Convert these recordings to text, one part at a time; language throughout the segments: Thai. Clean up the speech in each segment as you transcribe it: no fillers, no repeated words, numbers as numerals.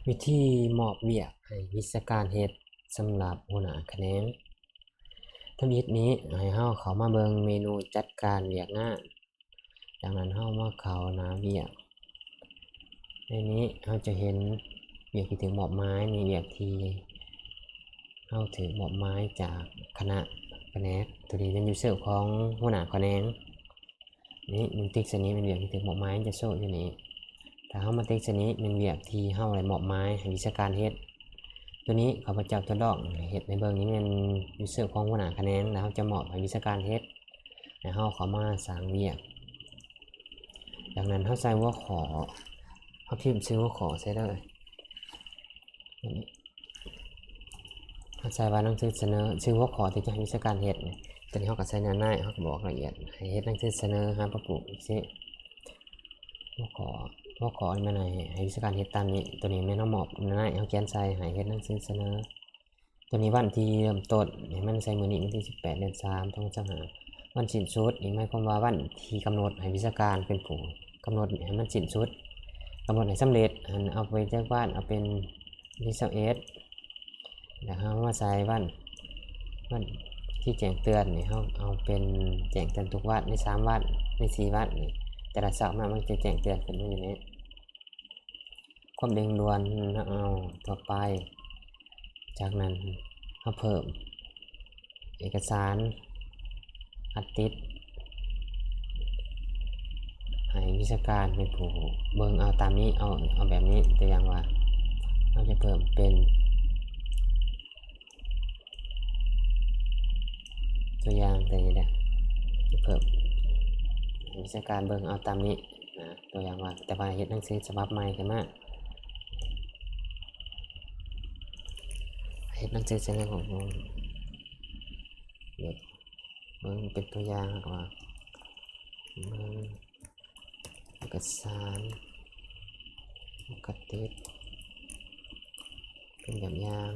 วิธีมอบเวียกให้วิชาการเฮ็ดสำหรับหัวหน้าแขนงทำอิฐนี้ให้เฮาเข้ามาเบิ่งเมนูจัดการเวียกงานจากนั้นเฮามาเข้าหน้าเวียกในนี้เฮาจะเห็นเวียกที่ถูกมอบหมายมีเวียกที่เฮาถูกมอบหมายจากคณะแผนกตัวนี้เป็นยูเซอร์ของหัวหน้าแขนงนี่มันติ๊กอันนี้เป็นเวียกที่ถูกมอบหมายจะโชว์อยู่นี่ถ้าเฮามาติ๊กอันนี้เป็นเวียกที่เฮาได้มอบหมายให้วิชาการเฮ็ดตัวนี้ข้าพเจ้าทดลองเฮ็ดในเบิ่งนี้เป็นยูเซอร์ของหัวหน้าแขนงแล้วเฮาจะมอบให้วิชาการเฮ็ดให้เฮาเข้ามาสร้างเวียกจากนั้นเฮาใส่หัวข้อเฮาพิมพ์ชื่อหัวข้อใส่เลยเฮาใส่ว่าหนังสือเสนอชื่อหัวข้อที่จะให้วิชาการเฮ็ดตัวนี้เฮาก็ใส่หน้าในเฮาก็บอกละเอียดให้เฮ็ดหนังสือเสนอหาประปุอีกสิหัวข้อมันให้วิชาการเฮ็ดตามนี้ตัวนี้แม่นเฮามอบหน้าในเฮาเขียนใส่ให้เฮ็ดหนังสือเสนอตัวนี้วันที่เริ่มต้นให้มันใส่มื้อนี้วันที่18เดือน3 2025วันสิ้นสุดนี่หมายความว่าวันที่กำหนดให้วิชาการเป็นผู้กำหนดให้มันสิ้นสุดกำหนดให้สำเร็จเอาไปแจ้งบ้านเอาเป็นที่21แล้วเฮามาใส่วันที่แจ้งเตือนนี่เฮาเอาเป็นแจ้งเตือนทุกวันใน3วันใน4วันนี่แต่ละเช้ามามันจะแจ้งเตือนขึ้นมาอยู่นี้ความเร่งด่วนเอาต่อไปจากนั้นเฮาเพิ่มเอกสารอัดติดให้วิชาการเป็นผู้เบิ่งเอาตามนี้เอาแบบนี้ตัวอย่างว่าเราจะเพิ่มเป็นตัวอย่างตัวนี้นะจะเพิ่มวิชาการเบิ่งเอาตามนี้นะตัวอย่างว่าแต่ว่าเฮ็ดหนังสือฉบับใหม่ขึ้นมาเฮ็ดหนังสือเสนอของผมเบิ่งเป็นตัวอย่างว่าเบิ่งเอกสารกติดเป็นแบบอย่าง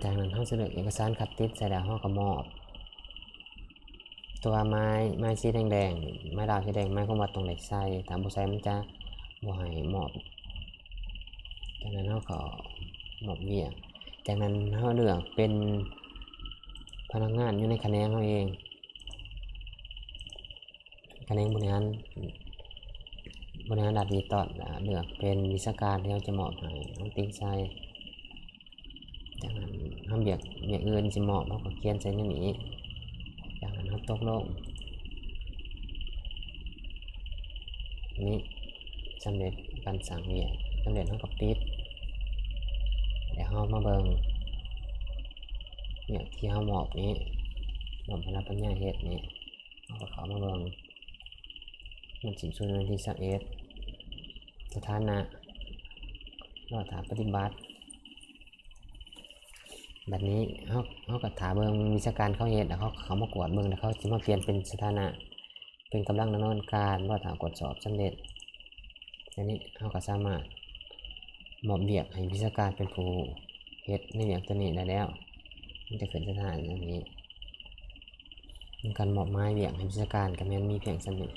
จากนั้นเฮาจะเลือกเอกสารคัดติดใส่แล้วเฮาก็มอบตัวไม้สีแดงๆไม้ดาวสีแดงไม้ความว่าตรงไหนใส่ถ้าบ่ใส่มันจะบ่ให้มอบจากนั้นเฮาก็มอบเวียกจากนั้นเฮาเลือกเป็นพนักงานอยู่ในแขนงเฮาเองแขนงบริหารด้านดิจิตอลเลือกเป็นวิชาการที่เฮาจะมอบให้เฮาติ๊กใส่จากนั้นเฮาเวียกอื่นสิมอบเฮาก็เขียนใส่ในนี้จากนั้นเฮาตกลงนี้สำเร็จการสร้างเวียกสำเร็จเฮาก็ปิดเดี๋ยวเฮามาเบิ่งเวียกที่เฮามอบนี้มอบให้รับปัญญาเฮ็ดนี้เฮาก็เข้ามาเบิ่งมันสิ้นสุดวันที่21สถานะรอถ้าปฏิบัติแบบนี้เขาก็ถาเบิ่งวิชาการเขาเฮ็ดแล้วเขามากวดเบิ่งแล้วเขาสิมาเปลี่ยนเป็นสถานะเป็นกำลังดำเนินการรอถ้ากดสอบสำเร็จอันนี้เขาก็สามารถมอบเวียกให้วิชาการเป็นผู้เฮ็ดในเวียกตัวนี้ได้แล้วมันจะขึ้นสถานะอย่างนี้การมอบหมายเวียกให้วิชาการก็แม่นมีเพียงส่ำนี้